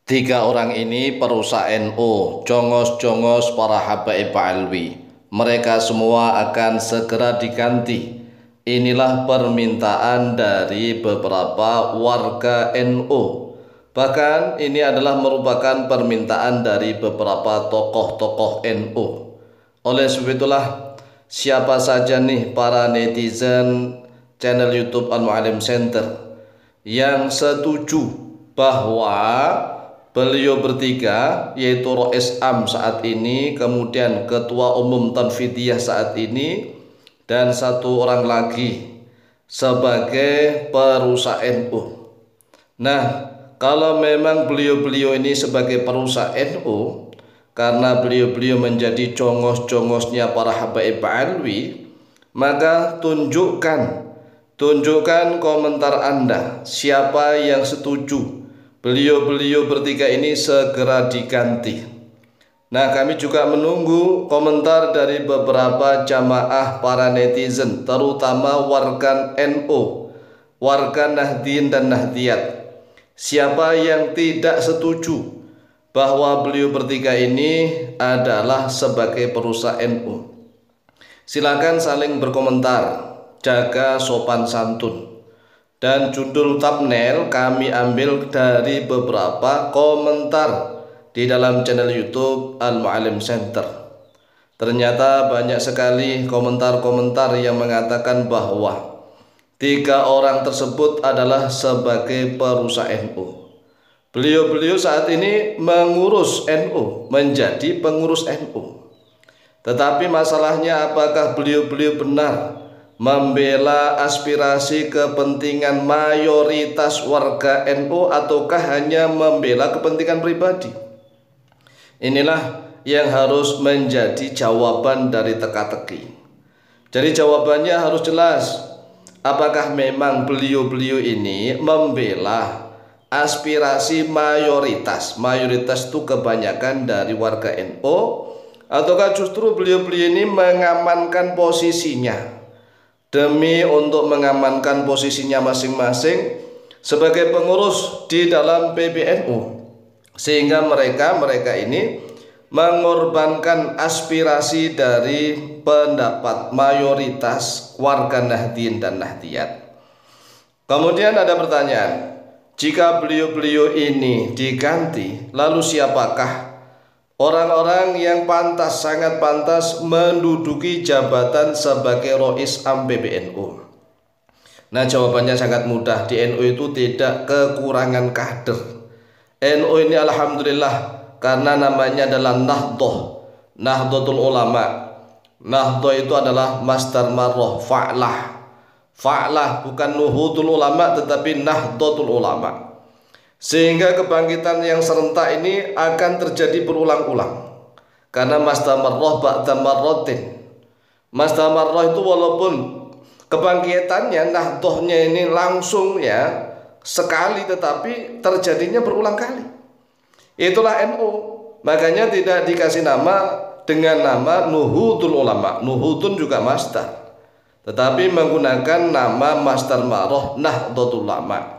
Tiga orang ini perusak NU, jongos-jongos para habaib alwi. Mereka semua akan segera diganti. Inilah permintaan dari beberapa warga NU. Bahkan ini adalah merupakan permintaan dari beberapa tokoh-tokoh NU. Oleh sebab itulah, siapa saja nih para netizen channel YouTube Al-Mu'allim Center yang setuju bahwa beliau bertiga, yaitu Rois Am saat ini, kemudian Ketua Umum Tanfidiyah saat ini, dan satu orang lagi sebagai perusak NU. Nah, kalau memang beliau-beliau ini sebagai perusak NU, karena beliau-beliau menjadi jongos-jongosnya para habaib alwi, maka tunjukkan komentar Anda, siapa yang setuju beliau-beliau bertiga ini segera diganti. Nah, kami juga menunggu komentar dari beberapa jamaah para netizen, terutama warga NU, warga Nahdien dan Nahdiyat. Siapa yang tidak setuju bahwa beliau bertiga ini adalah sebagai perusak NU? Silakan saling berkomentar, jaga sopan santun. Dan judul thumbnail kami ambil dari beberapa komentar di dalam channel YouTube Al-Mu'allim Center. Ternyata banyak sekali komentar-komentar yang mengatakan bahwa tiga orang tersebut adalah sebagai perusak NU. Beliau-beliau saat ini mengurus NU, menjadi pengurus NU. Tetapi masalahnya, apakah beliau-beliau benar membela aspirasi kepentingan mayoritas warga NU ataukah hanya membela kepentingan pribadi? Inilah yang harus menjadi jawaban dari teka-teki. Jadi jawabannya harus jelas. Apakah memang beliau-beliau ini membela aspirasi mayoritas? Mayoritas itu kebanyakan dari warga NU, ataukah justru beliau-beliau ini mengamankan posisinya demi untuk mengamankan posisinya masing-masing sebagai pengurus di dalam PBNU, sehingga mereka ini mengorbankan aspirasi dari pendapat mayoritas warga Nahdien dan Nahdiyat. Kemudian ada pertanyaan, jika beliau-beliau ini diganti, lalu siapakah orang-orang yang pantas, sangat pantas menduduki jabatan sebagai Rois Am PBNU? Nah, jawabannya sangat mudah. Di NU itu tidak kekurangan kader. NU ini alhamdulillah, karena namanya adalah Nahdlatul Ulama. Nahdlatul itu adalah masdar marroh, fa'lah, bukan Nuhudul Ulama tetapi Nahdlatul Ulama. Sehingga kebangkitan yang serentak ini akan terjadi berulang-ulang, karena masdar marroh ba'da marrotin. Masdar marroh itu walaupun kebangkitannya, nahdohnya ini langsung ya sekali, tetapi terjadinya berulang kali. Itulah NU. Makanya tidak dikasih nama dengan nama Nuhudul Ulama. Nuhudun juga masdar, tetapi menggunakan nama masdar marroh Nahdlatul Ulama.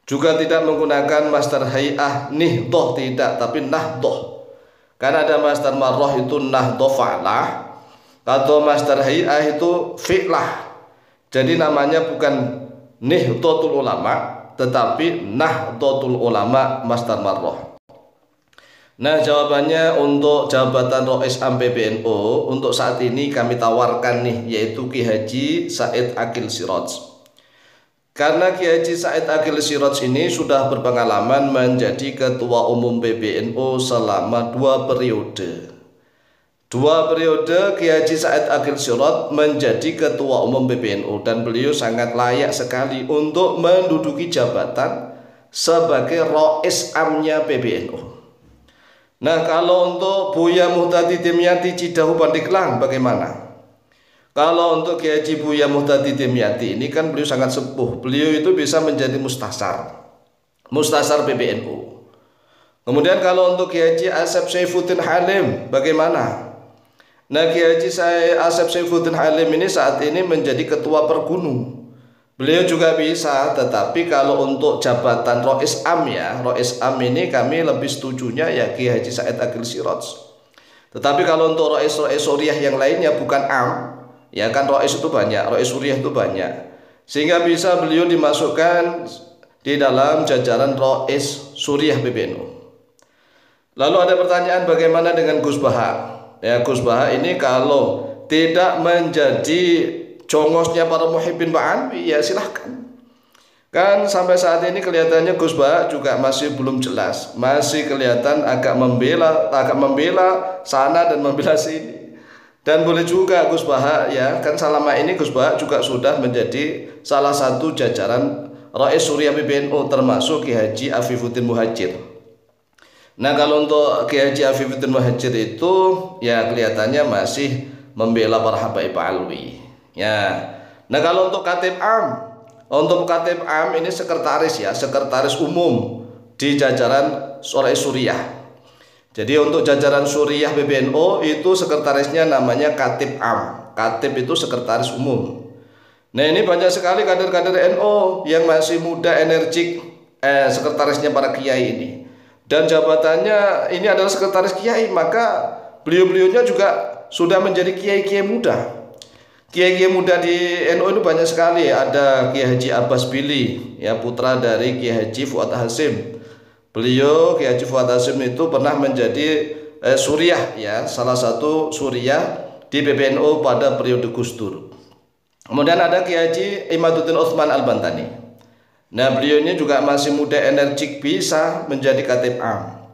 Juga tidak menggunakan masdar hay'ah nihdoh, tidak, tapi nahdoh. Karena ada masdar marroh itu nahdoh fa'lah, atau masdar hay'ah itu fi'lah. Jadi namanya bukan Nahdlatul Ulama tetapi Nahdlatul Ulama masdar marroh. Nah, jawabannya untuk jabatan Rois Am PBNU untuk saat ini kami tawarkan nih, yaitu Ki Haji Said Aqil Siraj. Karena Ki Haji Said Aqil Siraj ini sudah berpengalaman menjadi Ketua Umum PBNU selama 2 periode. 2 periode Ki Haji Said Aqil Siraj menjadi Ketua Umum PBNU, dan beliau sangat layak sekali untuk menduduki jabatan sebagai Rois Amnya PBNU. Nah, kalau untuk Buya Muhtadi Dimyati Cidahu Pandeglang bagaimana? Kalau untuk Ki Haji Buya Muhtadi Dimyati ini kan beliau sangat sepuh. Beliau itu bisa menjadi mustasar PBNU. Kemudian kalau untuk Ki Haji Asep Saifuddin Halim bagaimana? Nah, Ki Haji Asep Saifuddin Halim ini saat ini menjadi ketua Pergunu. Beliau juga bisa, tetapi kalau untuk jabatan Rois Am ya, Rois Am ini kami lebih setujunya ya Kiai Haji Said Agil Siraj. Tetapi kalau untuk Rois Suriah yang lainnya bukan Am, ya kan Rois itu banyak, Rois Suriah itu banyak, sehingga bisa beliau dimasukkan di dalam jajaran Rois Suriah PBNU. Lalu ada pertanyaan bagaimana dengan Gus Baha? Ya, Gus Baha ini kalau tidak menjadi jongosnya para muhibbin Pak Alwi ya silahkan. Kan sampai saat ini kelihatannya Gus Baha juga masih belum jelas, masih kelihatan agak membela sana dan membela sini. Dan boleh juga Gus Baha ya, kan selama ini Gus Baha juga sudah menjadi salah satu jajaran Rois Suriah PBNU termasuk Kiai Haji Afifuddin Muhajir. Nah, kalau untuk Kiai Haji Afifuddin Muhajir itu ya kelihatannya masih membela para habaib Alwi. Ya. Nah, kalau untuk Khatib Am, ini sekretaris ya, sekretaris umum di jajaran Rois Suriah. Jadi untuk jajaran Suriah PBNU itu sekretarisnya namanya Khatib Am. Khatib itu sekretaris umum. Nah, ini banyak sekali kader-kader NU yang masih muda, energik, sekretarisnya para kiai ini. Dan jabatannya ini adalah sekretaris kiai, maka beliau-beliaunya juga sudah menjadi kiai-kiai muda. Kiai-kiai muda di NU itu banyak sekali. Ada Kiai Haji Abbas Bili, ya putra dari Kiai Haji Fuad Hasim. Beliau Kiai Haji Fuad Hasim itu pernah menjadi Suriah, ya salah satu Suriah di PBNU pada periode Gus Dur. Kemudian ada Kiai Haji Imaduddin Utsman Al-Bantani. Nah, beliau ini juga masih muda, energik, bisa menjadi Khatib Am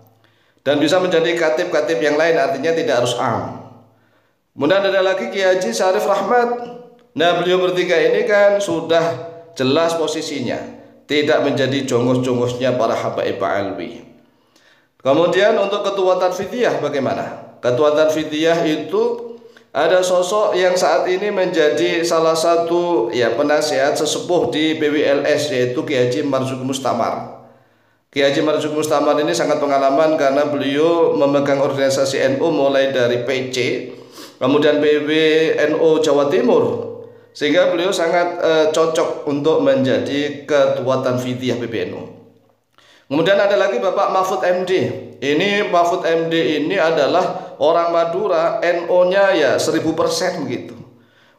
dan bisa menjadi khatib-khatib yang lain, artinya tidak harus Am. Kemudian ada lagi Kiai Haji Syarif Rahmat. Nah, beliau bertiga ini kan sudah jelas posisinya, tidak menjadi jongos-jongosnya para habaib Alwi. Kemudian untuk Ketua Tanfidiyah bagaimana? Ketua Tanfidiyah itu ada sosok yang saat ini menjadi salah satu ya penasihat sesepuh di PWLS, yaitu Kiai Haji Marzuki Mustamar. Kiai Haji Marzuki Mustamar ini sangat pengalaman karena beliau memegang organisasi NU mulai dari PC, kemudian PBNU Jawa Timur, sehingga beliau sangat cocok untuk menjadi Ketua Tanfidiyah PBNU. Kemudian ada lagi Bapak Mahfud MD. Ini Mahfud MD ini adalah orang Madura, NU-nya ya 1000% begitu.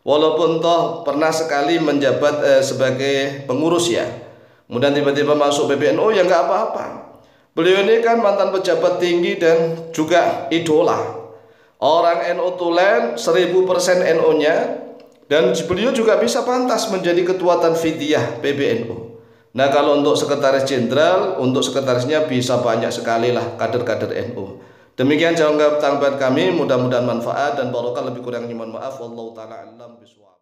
Walaupun toh pernah sekali menjabat sebagai pengurus ya. Kemudian tiba-tiba masuk PBNU ya nggak apa-apa. Beliau ini kan mantan pejabat tinggi dan juga idola. Orang NU tulen 1000% NU-nya, dan beliau juga bisa pantas menjadi Ketua Tanfidiyah PBNU. Nah, kalau untuk sekretaris jenderal, untuk sekretarisnya bisa banyak sekali lah kader-kader NU. Demikian jawaban tambahan kami, mudah-mudahan manfaat dan barokah, lebih kurangnya mohon maaf. Wallahu taala alam bisawab.